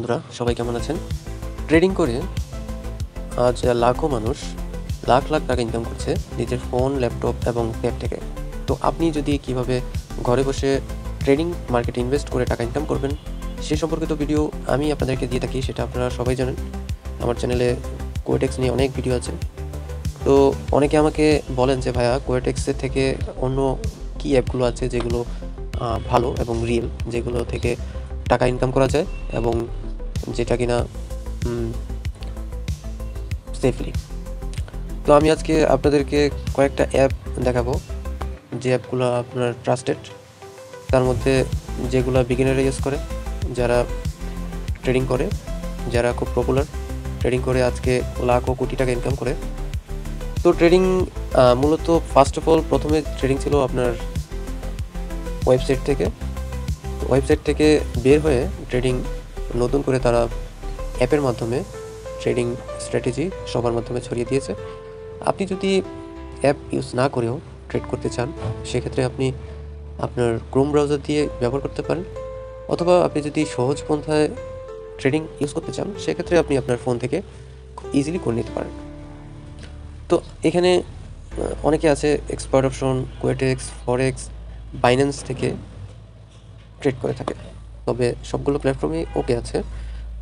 বন্ধুরা সবাই কেমন আছেন? ট্রেডিং করে আজ লাখো মানুষ লাখ লাখ টাকা ইনকাম করছে নিজের ফোন, ল্যাপটপ এবং ট্যাব থেকে। তো আপনি যদি কিভাবে ঘরে বসে ট্রেডিং মার্কেটে ইনভেস্ট করে টাকা ইনকাম করবেন সে সম্পর্কিত ভিডিও আমি আপনাদেরকে দিয়ে থাকি, সেটা আপনারা সবাই জানেন। আমার চ্যানেলে কোয়েটেক্স নিয়ে অনেক ভিডিও আছে। তো অনেকে আমাকে বলেন যে ভাইয়া, কোয়েটেক্সের থেকে অন্য কি অ্যাপগুলো আছে যেগুলো ভালো এবং রিয়েল, যেগুলো থেকে টাকা ইনকাম করা যায় এবং যেটা কিনা সেফলি। তো আমি আজকে আপনাদেরকে কয়েকটা অ্যাপ দেখাবো, যে অ্যাপগুলো আপনার ট্রাস্টেড, তার মধ্যে যেগুলো বিগিনাররা ইউজ করে, যারা ট্রেডিং করে, যারা খুব পপুলার ট্রেডিং করে আজকে লাখ ও কোটি টাকা ইনকাম করে। তো ট্রেডিং মূলত ফার্স্ট অফ অল প্রথমে ট্রেডিং ছিল আপনার ওয়েবসাইট থেকে বের হয়ে ট্রেডিং নতুন করে তারা অ্যাপের মাধ্যমে ট্রেডিং স্ট্র্যাটেজি সবার মাধ্যমে ছড়িয়ে দিয়েছে। আপনি যদি অ্যাপ ইউজ না করেও ট্রেড করতে চান, সেক্ষেত্রে আপনি আপনার ক্রোম ব্রাউজার দিয়ে ব্যবহার করতে পারেন, অথবা আপনি যদি সহজ পন্থায় ট্রেডিং ইউজ করতে চান, সেক্ষেত্রে আপনি আপনার ফোন থেকে খুব ইজিলি করে নিতে পারেন। তো এখানে অনেকে আছে এক্সপার্ট অপশন, কোয়েটেক্স, ফরেক্স, বাইন্যান্স থেকে ট্রেড করে থাকে। তবে সবগুলো প্ল্যাটফর্মই ওকে আছে,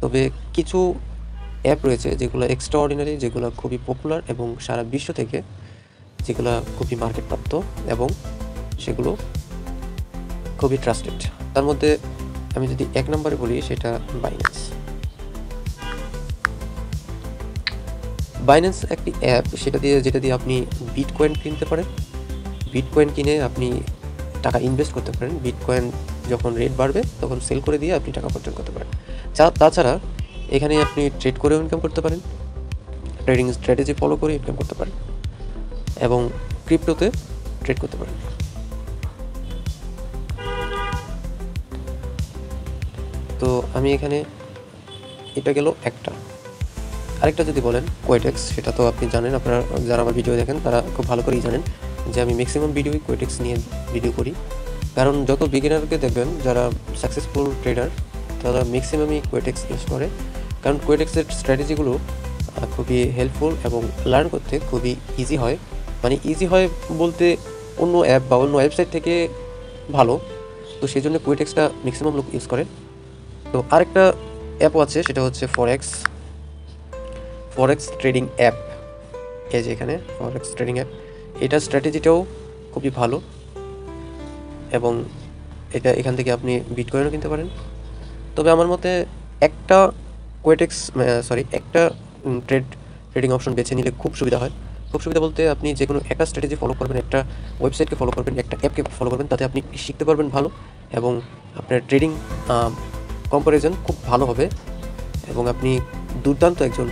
তবে কিছু অ্যাপ রয়েছে যেগুলো এক্সট্রা অর্ডিনারি, যেগুলো খুবই পপুলার এবং সারা বিশ্ব থেকে যেগুলো খুবই মার্কেটপ্রাপ্ত এবং সেগুলো খুবই ট্রাস্টেড। তার মধ্যে আমি যদি এক নম্বরে বলি, সেটা বাইন্যান্স একটি অ্যাপ, যেটা দিয়ে আপনি বিটকয়েন কিনতে পারেন। বিটকয়েন কিনে আপনি টাকা ইনভেস্ট করতে পারেন। বিটকয়েন যখন রেট বাড়বে তখন সেল করে দিয়ে আপনি টাকা উপার্জন করতে পারেন। তাছাড়া এখানে আপনি ট্রেড করেও ইনকাম করতে পারেন, ট্রেডিং স্ট্র্যাটেজি ফলো করে ইনকাম করতে পারেন এবং ক্রিপ্টোতে ট্রেড করতে পারেন। তো আমি এখানে এটা গেল একটা। আরেকটা যদি বলেন কোয়েটেক্স, সেটা তো আপনি জানেন, আপনারা যারা আমার ভিডিও দেখেন তারা খুব ভালো করেই জানেন যে আমি ম্যাক্সিমাম ভিডিওই কোয়েটেক্স নিয়ে ভিডিও করি। কারণ যত বিগিনারকে দেখবেন যারা সাকসেসফুল ট্রেডার, তারা ম্যাক্সিমামই কোয়েটেক্স ইউজ করে। কারণ কোয়েটেক্সের স্ট্র্যাটেজিগুলো খুবই হেল্পফুল এবং লার্ন করতে খুবই ইজি হয়। মানে ইজি হয় বলতে অন্য অ্যাপ বা অন্য ওয়েবসাইট থেকে ভালো, তো সেই জন্য কোয়েটেক্সটা ম্যাক্সিমাম লোক ইউজ করে। তো আরেকটা অ্যাপও আছে, সেটা হচ্ছে ফরেক্স ট্রেডিং অ্যাপ। এই যে এখানে ফরেক্স ট্রেডিং অ্যাপ, এটার স্ট্র্যাটেজিটাও খুবই ভালো এবং এখান থেকে আপনি বিটকয়েনও কিনতে পারেন। তবে আমার মতে একটা ট্রেডিং অপশন বেছে নিলে খুব সুবিধা হয়। খুব সুবিধা বলতে আপনি যে কোনো একটা স্ট্র্যাটেজি ফলো করবেন, একটা ওয়েবসাইটকে ফলো করবেন, একটা অ্যাপকে ফলো করবেন, তাতে আপনি শিখতে পারবেন ভালো এবং আপনার ট্রেডিং কম্পারিজন খুব ভালো হবে এবং আপনি দুর্দান্ত একজন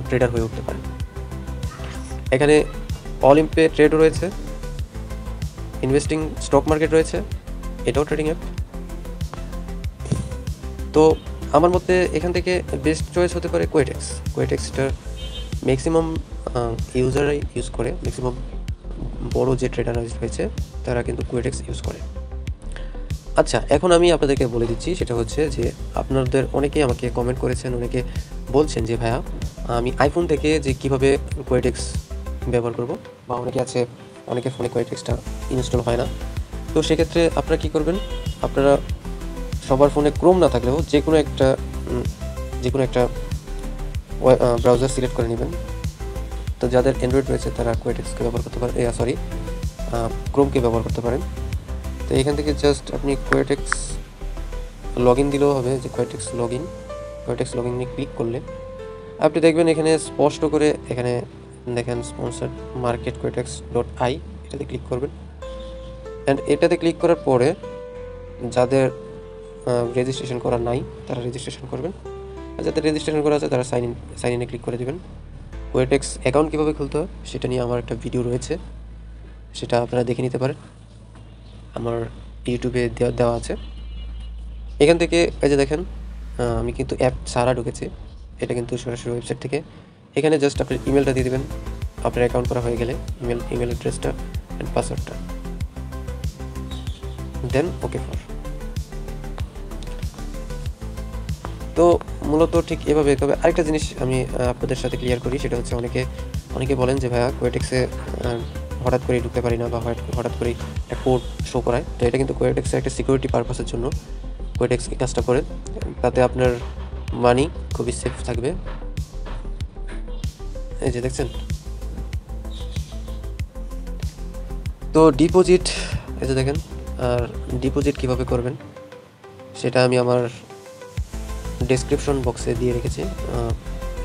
ট্রেডার হয়ে উঠতে পারেন। এখানে অলিম্পে ট্রেডও রয়েছে, ইনভেস্টিং স্টক মার্কেট রয়েছে, এটাও ট্রেডিং অ্যাপ। তো আমার মতে এখান থেকে বেস্ট চয়েস হতে পারে কোয়েটেক্সটা ম্যাক্সিমাম ইউজাররাই ইউজ করে। ম্যাক্সিমাম বড় যে ট্রেডাররা রয়েছে তারা কিন্তু কোয়েটেক্স ইউজ করে। আচ্ছা, এখন আমি আপনাদেরকে বলে দিচ্ছি, সেটা হচ্ছে যে আপনাদের অনেকেই আমাকে কমেন্ট করেছেন, অনেকে বলছেন যে ভাইয়া, আমি আইফোন থেকে যে কীভাবে কোয়েটেক্স ব্যবহার করব, বা অনেকে ফোনে কোয়েটেক্সটা ইনস্টল হয় না। তো সেক্ষেত্রে আপনারা কী করবেন, আপনারা সবার ফোনে ক্রোম না থাকলেও যে কোনো একটা ব্রাউজার সিলেক্ট করে নেবেন। তো যাদের অ্যান্ড্রয়েড রয়েছে তারা কোয়েটেক্সকে ব্যবহার করতে পারেন, ক্রোমকে ব্যবহার করতে পারেন। তো এখান থেকে জাস্ট আপনি কোয়েটেক্স লগ ইন দিলেও হবে, যে কোয়েটেক্স লগ ইনে ক্লিক করলে আপনি দেখবেন এখানে স্পষ্ট করে এখানে দেখেন স্পন্সার্ড মার্কেট koetex.ai, এটাতে ক্লিক করবেন। অ্যান্ড এটাতে ক্লিক করার পরে যাদের রেজিস্ট্রেশন করা নাই তারা রেজিস্ট্রেশন করবেন, আর যাদের রেজিস্ট্রেশন করা আছে তারা সাইন ইনে ক্লিক করে দেবেন। কোয়েটেক্স অ্যাকাউন্ট কীভাবে খুলতে হয় সেটা নিয়ে আমার একটা ভিডিও রয়েছে, সেটা আপনারা দেখে নিতে পারেন, আমার ইউটিউবে দেওয়া আছে। এখান থেকে এই যে দেখেন, আমি কিন্তু অ্যাপ ছাড়া ঢুকেছি, এটা কিন্তু সরাসরি ওয়েবসাইট থেকে। এখানে জাস্ট আপনার ইমেলটা দিয়ে দেবেন, আপনার অ্যাকাউন্ট করা হয়ে গেলে ইমেল অ্যাড্রেসটা অ্যান্ড পাসওয়ার্ডটা, দেন ওকে ফর। তো মূলত ঠিক এভাবে। তবে আরেকটা জিনিস আমি আপনাদের সাথে ক্লিয়ার করি, সেটা হচ্ছে অনেকে বলেন যে ভাইয়া কোয়েটেক্সে হঠাৎ করেই ঢুকতে পারি না, বা হঠাৎ করেই একটা কোড শো করায়। তো এটা কিন্তু কোয়েটেক্সের একটা সিকিউরিটি পারপাসের জন্য কোয়েটেক্স এই কাজটা করে। তাতে আপনার মানি খুবই সেফ থাকবে। এই যে দেখছেন, তো ডিপোজিট এই যে দেখেন। আর ডিপোজিট কিভাবে করবেন সেটা আমি আমার ডেসক্রিপশন বক্সে দিয়ে রেখেছি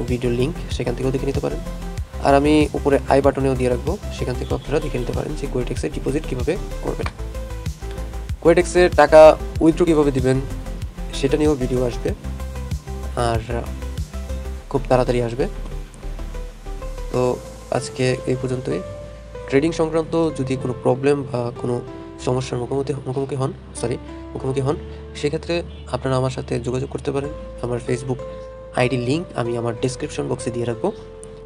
ভিডিও লিঙ্ক, সেখান থেকেও দেখে নিতে পারেন। আর আমি উপরে আই বাটনেও দিয়ে রাখবো, সেখান থেকেও আপনারা দেখে নিতে পারেন যে কোয়েটেক্সে ডিপোজিট কীভাবে করবেন। কোয়েটেক্সে টাকা উইথড্র কীভাবে দিবেন সেটা নিয়েও ভিডিও আসবে, আর খুব তাড়াতাড়ি আসবে। তো আজকে এই পর্যন্তই। ট্রেডিং সংক্রান্ত যদি কোনো প্রবলেম বা কোনো সমস্যার মুখোমুখি হন, সেক্ষেত্রে আপনারা আমার সাথে যোগাযোগ করতে পারেন। আমার ফেসবুক আইডি লিঙ্ক আমি আমার ডেসক্রিপশন বক্সে দিয়ে রাখবো,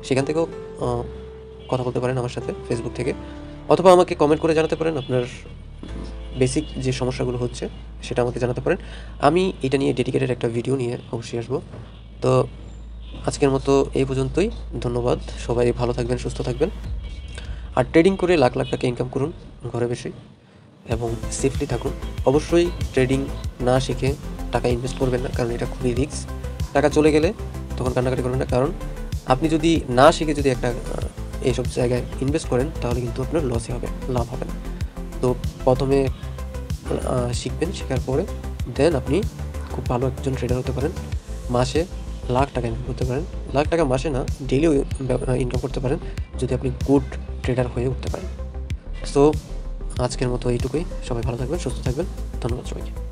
সেখান থেকেও কথা বলতে পারেন আমার সাথে ফেসবুক থেকে, অথবা আমাকে কমেন্ট করে জানাতে পারেন আপনার বেসিক যে সমস্যাগুলো হচ্ছে সেটা আমাকে জানাতে পারেন। আমি এটা নিয়ে ডেডিকেটেড একটা ভিডিও নিয়ে অবশ্যই আসবো। তো আজকের মতো এই পর্যন্তই। ধন্যবাদ। সবাই ভালো থাকবেন, সুস্থ থাকবেন, আর ট্রেডিং করে লাখ লাখ টাকা ইনকাম করুন ঘরে বসে, এবং সেফলি থাকুন। অবশ্যই ট্রেডিং না শিখে টাকা ইনভেস্ট করবেন না, কারণ এটা খুবই রিস্ক। টাকা চলে গেলে তখন কান্নাকাটি করবেন না, কারণ আপনি যদি না শিখে যদি একটা এইসব জায়গায় ইনভেস্ট করেন তাহলে কিন্তু আপনার লসই হবে, লাভ হবে না। তো প্রথমে শিখবেন, শেখার পরে দেন আপনি খুব ভালো একজন ট্রেডার হতে পারেন। মাসে লাখ টাকা ইনকাম করতে পারেন, লাখ টাকা মাসে না, ডেইলিও ইনকাম করতে পারেন যদি আপনি গুড ট্রেডার হয়ে উঠতে পারেন। সো আজকের মতো এইটুকুই। সবাই ভালো থাকবেন, সুস্থ থাকবেন। ধন্যবাদ সবাইকে।